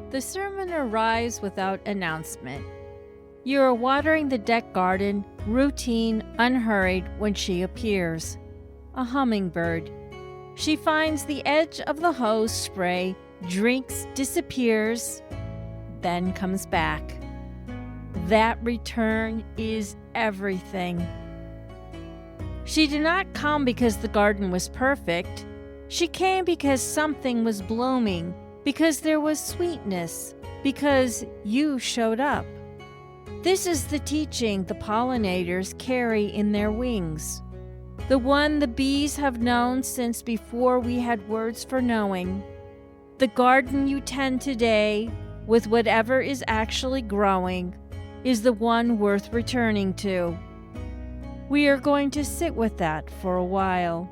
The sermon arrives without announcement. You are watering the deck garden, routine, unhurried, when she appears. A hummingbird. She finds the edge of the hose spray, drinks, disappears, then comes back. That return is everything. She did not come because the garden was perfect. She came because something was blooming, because there was sweetness, because you showed up. This is the teaching the pollinators carry in their wings, the one the bees have known since before we had words for knowing. The garden you tend today, with whatever is actually growing, is the one worth returning to. We are going to sit with that for a while.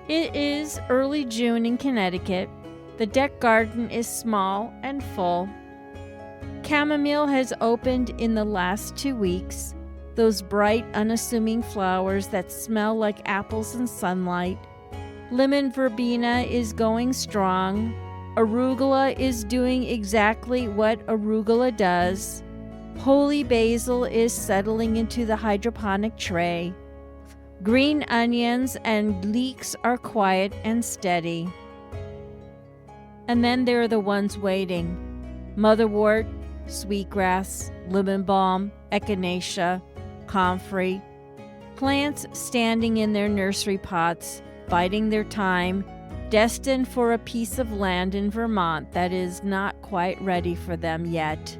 It is early June in Connecticut. The deck garden is small and full. Chamomile has opened in the last 2 weeks, those bright, unassuming flowers that smell like apples and sunlight. Lemon verbena is going strong. Arugula is doing exactly what arugula does. Holy basil is settling into the hydroponic tray. Green onions and leeks are quiet and steady. And then there are the ones waiting. Motherwort, sweetgrass, lemon balm, echinacea, comfrey. Plants standing in their nursery pots, biding their time, destined for a piece of land in Vermont that is not quite ready for them yet.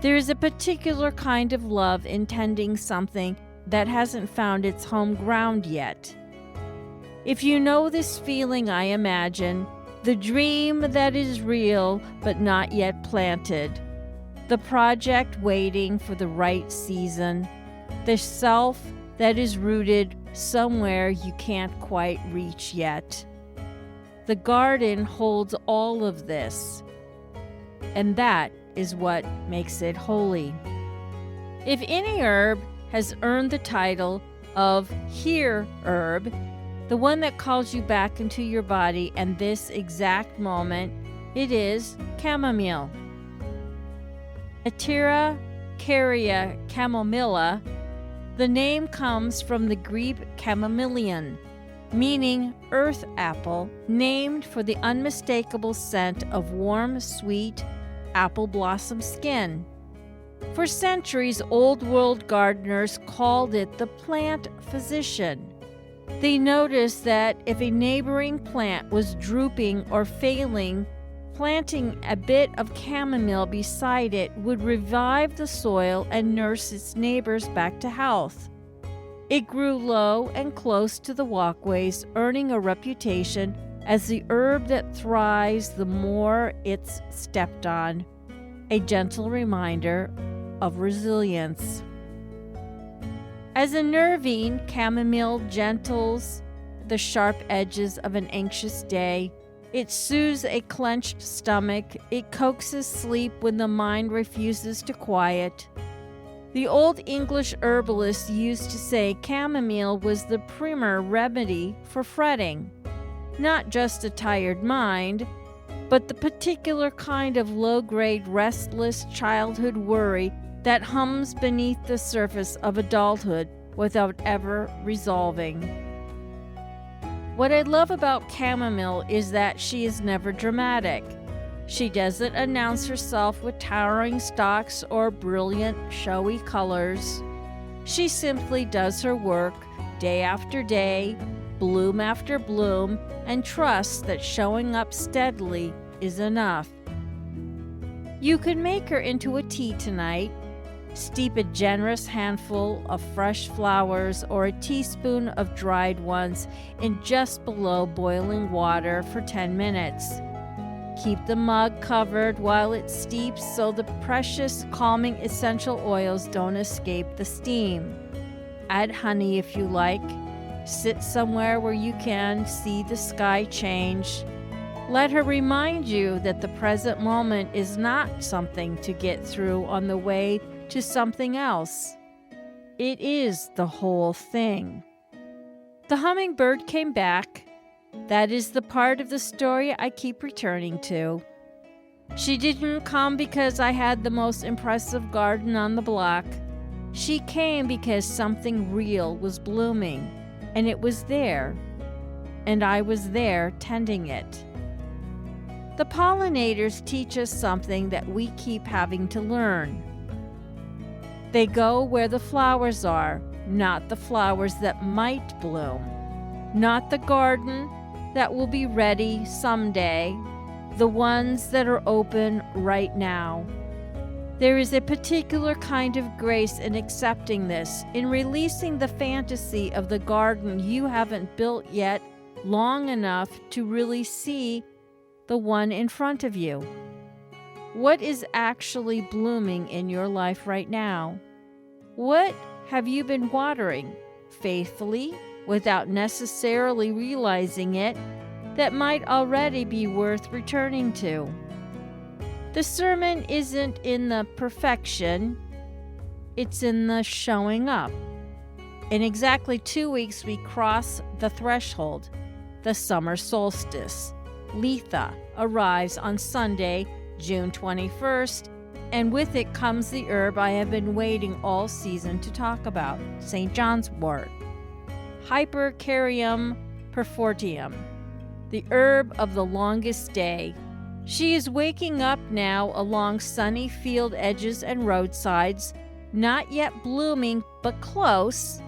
There is a particular kind of love in tending something that hasn't found its home ground yet. If you know this feeling, I imagine, the dream that is real but not yet planted, the project waiting for the right season, the self that is rooted somewhere you can't quite reach yet. The garden holds all of this, and that is what makes it holy. If any herb has earned the title of here herb, the one that calls you back into your body and this exact moment, it is chamomile. Matricaria chamomilla. The name comes from the Greek chamomilion, meaning earth apple, named for the unmistakable scent of warm, sweet apple blossom skin. For centuries, old world gardeners called it the plant physician. They noticed that if a neighboring plant was drooping or failing, planting a bit of chamomile beside it would revive the soil and nurse its neighbors back to health. It grew low and close to the walkways, earning a reputation as the herb that thrives the more it's stepped on, a gentle reminder of resilience. As a nervine, chamomile gentles the sharp edges of an anxious day. It soothes a clenched stomach. It coaxes sleep when the mind refuses to quiet. The old English herbalists used to say chamomile was the premier remedy for fretting. Not just a tired mind, but the particular kind of low-grade restless childhood worry that hums beneath the surface of adulthood without ever resolving. What I love about chamomile is that she is never dramatic. She doesn't announce herself with towering stalks or brilliant, showy colors. She simply does her work day after day, bloom after bloom, and trusts that showing up steadily is enough. You could make her into a tea tonight. Steep a generous handful of fresh flowers or a teaspoon of dried ones in just below boiling water for 10 minutes. Keep the mug covered while it steeps so the precious calming essential oils don't escape the steam. Add honey if you like. Sit somewhere where you can see the sky change. Let her remind you that the present moment is not something to get through on the way to something else. It is the whole thing. The hummingbird came back. That is the part of the story I keep returning to. She didn't come because I had the most impressive garden on the block. She came because something real was blooming, and it was there, and I was there tending it. The pollinators teach us something that we keep having to learn. They go where the flowers are, not the flowers that might bloom, not the garden that will be ready someday, the ones that are open right now. There is a particular kind of grace in accepting this, in releasing the fantasy of the garden you haven't built yet long enough to really see the one in front of you. What is actually blooming in your life right now? What have you been watering faithfully, without necessarily realizing it, that might already be worth returning to? The sermon isn't in the perfection, it's in the showing up. In exactly 2 weeks, we cross the threshold, the summer solstice. Letha arrives on Sunday, June 21st, and with it comes the herb I have been waiting all season to talk about, St. John's wort, Hypercarium perfortium, the herb of the longest day. She is waking up now along sunny field edges and roadsides, not yet blooming, but close.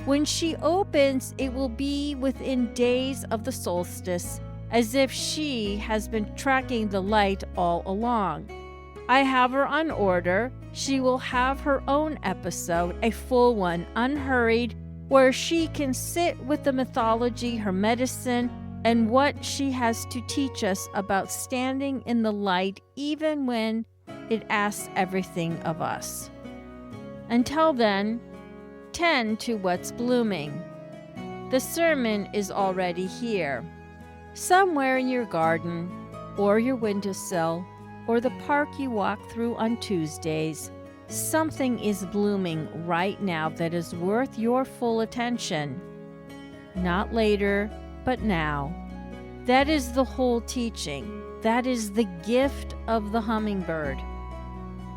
When she opens, it will be within days of the solstice, as if she has been tracking the light all along. I have her on order. She will have her own episode, a full one, unhurried, where she can sit with the mythology, her medicine, and what she has to teach us about standing in the light even when it asks everything of us. Until then, tend to what's blooming. The sermon is already here, somewhere in your garden, or your windowsill, or the park you walk through on Tuesdays. Something is blooming right now that is worth your full attention. Not later, but now. That is the whole teaching. That is the gift of the hummingbird.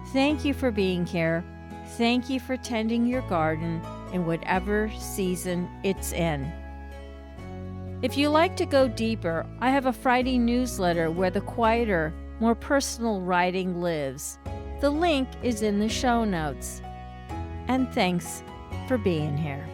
Thank you for being here. Thank you for tending your garden in whatever season it's in. If you like to go deeper, I have a Friday newsletter where the quieter, more personal writing lives. The link is in the show notes. And thanks for being here.